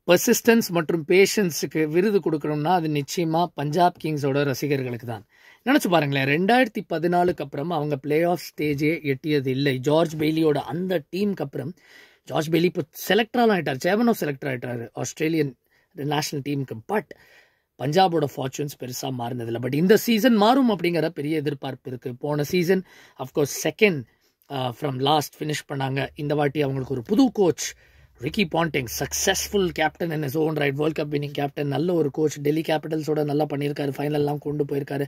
Persistence மற்றும் பேஷன்ஸுக்கு விருது கொடுக்கணும்னா அது நிச்சயமாக பஞ்சாப் கிங்ஸோட ரசிகர்களுக்கு தான். நினச்சி பாருங்களேன், 2014 அப்புறம் அவங்க பிளே ஆஃப் ஸ்டேஜே எட்டியது இல்லை. ஜார்ஜ் பெய்லியோட அந்த டீமுக்கு அப்புறம் ஜார்ஜ் பெய்லி இப்போ செலக்டராலாம் ஆகிட்டார், சேர்மன் ஆஃப் செலக்டர் ஆகிட்டார் ஆஸ்திரேலியன் நேஷனல் டீமுக்கு. பட் பஞ்சாபோட ஃபார்ச்சூன்ஸ் பெருசாக மாறினதில்லை. பட் இந்த சீசன் மாறும் அப்படிங்கிற பெரிய எதிர்பார்ப்பு இருக்குது. போன season of course second from last finish பண்ணாங்க. இந்த வாட்டி அவங்களுக்கு ஒரு புது coach Ricky Ponting, successful captain in is own right, world cup winning captain, நல்ல ஒரு கோச், டெல்லி கேபிட்டல்ஸோட நல்லா பண்ணியிருக்காரு, ஃபைனல்லாம் கொண்டு போயிருக்காரு.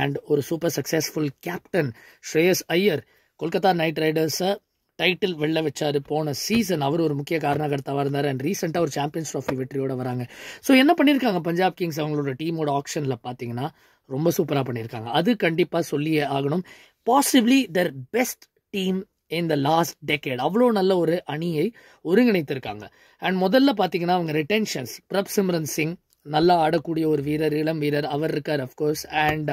அண்ட் ஒரு சூப்பர் சக்ஸஸ்ஃபுல் கேப்டன் ஸ்ரேயஸ் ஐயர் கொல்கத்தா நைட் ரைடர்ஸை டைட்டில் வெளில வச்சாரு போன சீசன். அவர் ஒரு முக்கிய காரணகர்த்தாவாக இருந்தார். அண்ட் ரீசெண்டாக ஒரு சாம்பியன்ஸ் ட்ராஃபி வெற்றியோட வராங்க. ஸோ என்ன பண்ணியிருக்காங்க பஞ்சாப் கிங்ஸ் அவங்களோட டீமோட ஆக்ஷனில் பார்த்தீங்கன்னா ரொம்ப சூப்பராக பண்ணியிருக்காங்க. அது கண்டிப்பாக சொல்லியே ஆகணும். Possibly their best team in the last decade. அவ்வளோ நல்ல ஒரு அணியை ஒருங்கிணைத்திருக்காங்க. அண்ட் முதல்ல பார்த்தீங்கன்னா அவங்க ரிட்டென்ஷன்ஸ், பிரப்சிம்ரன் சிங் நல்லா ஆடக்கூடிய ஒரு வீரர், இளம் வீரர் அவர் இருக்கார் அஃப்கோர்ஸ். அண்ட்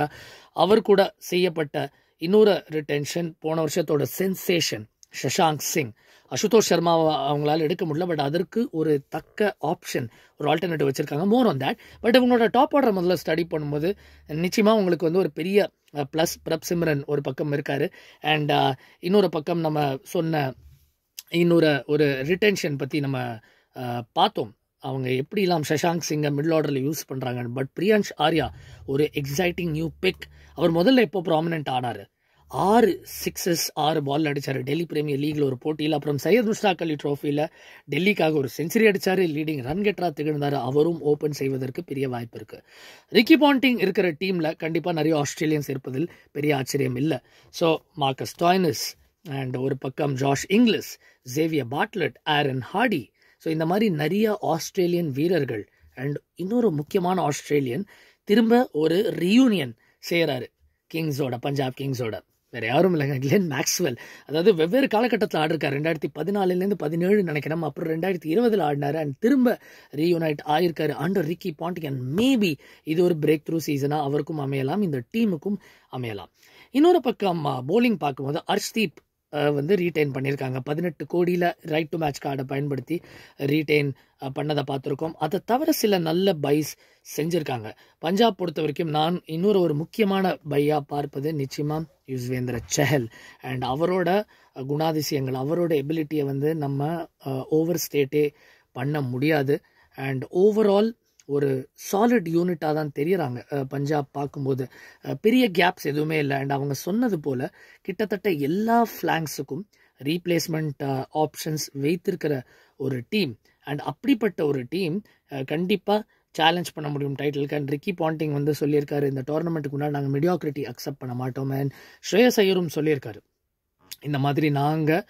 அவர் கூட செய்யப்பட்ட இன்னொரு ரிட்டென்ஷன் போன வருஷத்தோட சென்சேஷன் சஷாங்க் சிங். அசுதோஷ் சர்மா அவங்களால எடுக்க முடியல, பட் அதற்கு ஒரு தக்க ஆப்ஷன், ஒரு ஆல்டர்னேட்டிவ் வச்சுருக்காங்க. More on that. பட் இவங்களோட டாப் ஆர்டர் முதல்ல ஸ்டடி பண்ணும்போது நிச்சயமாக உங்களுக்கு வந்து ஒரு பெரிய ப்ளஸ் பிரப்சிம்ரன் ஒரு பக்கம் இருக்கார். அண்ட் இன்னொரு பக்கம் நம்ம சொன்ன ஒரு ரிட்டென்ஷன் பற்றி நம்ம பார்த்தோம், அவங்க எப்படிலாம் சஷாங்க் சிங்கை மிடில் ஆர்டரில் யூஸ் பண்ணுறாங்க. பட் பிரியான்ஷ் ஆர்யா ஒரு எக்ஸைட்டிங் நியூ பிக். அவர் முதல்ல எப்போ ப்ராமினென்ட் ஆனார், 6 சிக்ஸஸ் 6 பால் அடித்தார் டெல்லி பிரீமியர் லீக்ல ஒரு போட்டியில். அப்புறம் சையத் முஷ்டாக் அலி ட்ரோஃபியில் டெல்லிக்காக ஒரு செஞ்சுரி அடித்தார், லீடிங் ரன் கெட்டராக திகழ்ந்தார். அவரும் ஓப்பன் செய்வதற்கு பெரிய வாய்ப்பு இருக்குது. ரிக்கி பாண்டிங் இருக்கிற டீமில் கண்டிப்பாக நிறைய ஆஸ்திரேலியன்ஸ் இருப்பதில் பெரிய ஆச்சரியம் இல்லை. ஸோ மார்க்கஸ் ஸ்டாய்னிஸ் அண்ட் ஒரு பக்கம் Josh Inglis, Xavier Bartlett, Aaron Hardie. So இந்த மாதிரி நிறைய ஆஸ்திரேலியன் வீரர்கள். அண்ட் இன்னொரு முக்கியமான ஆஸ்திரேலியன் திரும்ப ஒரு ரீயூனியன் செய்கிறாரு கிங்ஸோட, பஞ்சாப் கிங்ஸோட. வேறு யாரும் இல்லைங்க, கிளென் மேக்ஸ்வெல். அதாவது வெவ்வேறு காலகட்டத்தில் ஆடிருக்காரு. 2014 நினைக்கிறேன், அப்புறம் 2020 ஆடினார். அண்ட் திரும்ப ரீயூனைட் ஆயிருக்காரு under Ricky Ponting. And maybe இது ஒரு பிரேக் த்ரூ சீசனாக அவருக்கும் அமையலாம், இந்த டீமுக்கும் அமையலாம். இன்னொரு பக்கம் போலிங் பார்க்கும்போது அர்ஷ்தீப் வந்து ரீட்டைன் பண்ணியிருக்காங்க. 18 கோடியில் ரைட் டு மேட்ச் கார்டை பயன்படுத்தி ரீட்டைன் பண்ணதை பார்த்துருக்கோம். அதை தவிர சில நல்ல பைஸ் செஞ்சுருக்காங்க. பஞ்சாப் பொறுத்த வரைக்கும் நான் இன்னொரு முக்கியமான பையாக பார்ப்பது நிச்சயமாக யுஸ்வேந்திர சஹல். அண்ட் அவரோட குணாதிசயங்கள், அவரோட எபிலிட்டியை வந்து நம்ம ஓவர் ஸ்டேட்டே பண்ண முடியாது. அண்ட் ஓவரால் ஒரு சாலிட் யூனிட்டாக தான் தெரியுறாங்க பஞ்சாப் பார்க்கும்போது. பெரிய கேப்ஸ் எதுவுமே இல்லை. அண்ட் அவங்க சொன்னது போல் கிட்டத்தட்ட எல்லா ஃப்ளாங்ஸுக்கும் ரீப்ளேஸ்மெண்ட் ஆப்ஷன்ஸ் வைத்திருக்கிற ஒரு டீம். அண்ட் அப்படிப்பட்ட ஒரு டீம் கண்டிப்பாக சேலஞ்ச் பண்ண முடியும் டைட்டிலுக்கு. அண்ட் ரிக்கி பாண்டிங் வந்து சொல்லியிருக்காரு, இந்த டோர்னமெண்ட்டுக்கு முன்னாடி நாங்கள் மெடியாக்ரிட்டி அக்செப்ட் பண்ண மாட்டோம். அண்ட் ஸ்ரேயஸ் ஐயரும் சொல்லியிருக்காரு, இந்த மாதிரி நாங்கள்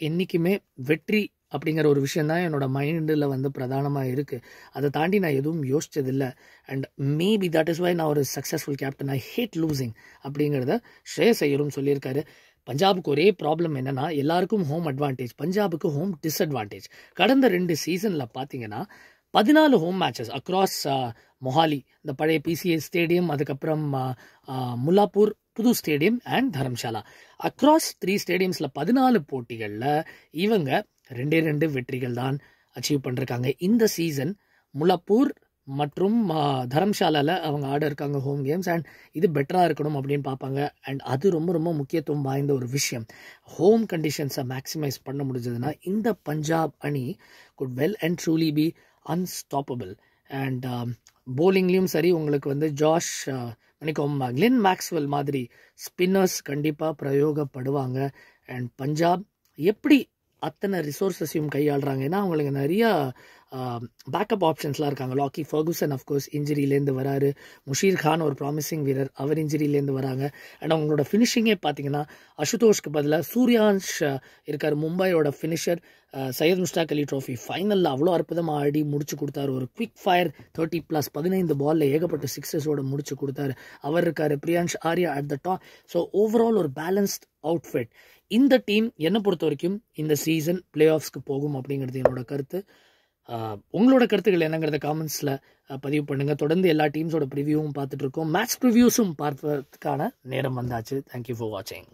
என்றைக்குமே வெற்றி அப்படிங்கிற ஒரு விஷயந்தான் என்னோடய மைண்டில் வந்து பிரதானமாக இருக்குது. அதை தாண்டி நான் எதுவும் யோசிச்சதில்லை. And maybe that is why நான் ஒரு successful captain, I hate losing அப்படிங்கிறத ஸ்ரேயஸ் ஐயரும் சொல்லியிருக்காரு. பஞ்சாபுக்கு ஒரே ப்ராப்ளம் என்னென்னா, எல்லாருக்கும் ஹோம் அட்வான்டேஜ், பஞ்சாபுக்கு ஹோம் டிஸ்அட்வான்டேஜ். கடந்த 2 சீசனில் பார்த்தீங்கன்னா 14 ஹோம் மேட்சஸ் அக்ராஸ் மொஹாலி, இந்த பழைய பிசிஏ ஸ்டேடியம், அதுக்கப்புறம் முல்லாப்பூர் புது ஸ்டேடியம் அண்ட் தரம்சாலா. அக்ராஸ் 3 ஸ்டேடியம்ஸில் 14 போட்டிகளில் இவங்க 2 வெற்றிகள் தான் அச்சீவ் பண்ணிருக்காங்க. இந்த சீசன் முல்லாப்பூர் மற்றும் தரம்சாலாவில் அவங்க ஆட இருக்காங்க ஹோம் கேம்ஸ். அண்ட் இது பெட்டராக இருக்கணும் அப்படின்னு பார்ப்பாங்க. அண்ட் அது ரொம்ப முக்கியத்துவம் வாய்ந்த ஒரு விஷயம். ஹோம் கண்டிஷன்ஸை மேக்ஸிமைஸ் பண்ண முடிஞ்சதுன்னா இந்த பஞ்சாப் அணி good well and truly be unstoppable. அண்ட் போலிங்லேயும் சரி, உங்களுக்கு வந்து கிளென் மேக்ஸ்வெல் மாதிரி ஸ்பின்னர்ஸ் கண்டிப்பாக பிரயோகப்படுவாங்க. அண்ட் பஞ்சாப் எப்படி அத்தனை ரிசோர்ஸஸையும் கையாளுறாங்க, ஏன்னா அவங்களுக்கு நிறையா பேக்கப் ஆப்ஷன்ஸ்லாம் இருக்காங்க. லாக்கி ஃபர்கூசன் அஃப்கோர்ஸ் இன்ஜுரியிலேருந்து வராரு, முஷீர் கான் ஒரு ப்ராமிசிங் வீரர், அவர் இன்ஜுரியிலேருந்து வராங்க. அண்ட் அவங்களோட ஃபினிஷிங்கே பார்த்தீங்கன்னா அசுதோஷ்க்கு பதிலாக சூர்யான்ஷ் இருக்கார், மும்பையோட ஃபினிஷர். சையத் முஷ்டாக் அலி ட்ராஃபி ஃபைனலில் அவ்வளோ அற்புதமாக ஆடி முடிச்சு கொடுத்தாரு. ஒரு குவிக் ஃபயர் 30+, 15 பாலில் ஏகப்பட்ட சிக்ஸஸோட முடிச்சு கொடுத்தாரு. அவர் இருக்கார், Priyansh Arya at the top. So overall ஒரு பேலன்ஸ்ட் அவுட்ஃபிட். இந்த டீம் என்னை பொறுத்த வரைக்கும் இந்த சீசன் பிளே ஆஃப்ஸ்க்கு போகும் அப்படிங்கிறது என்னோட கருத்து. உங்களோட கருத்துக்கள் என்னங்கிறத காமெண்ட்ஸில் பதிவு பண்ணுங்கள். தொடர்ந்து எல்லா டீம்ஸோட ப்ரிவியூவும் பார்த்துட்ருக்கோம், மேட்ச் ப்ரிவியூஸும் பார்ப்பதற்கான நேரம் வந்தாச்சு. தேங்க்யூ ஃபார் வாட்சிங்.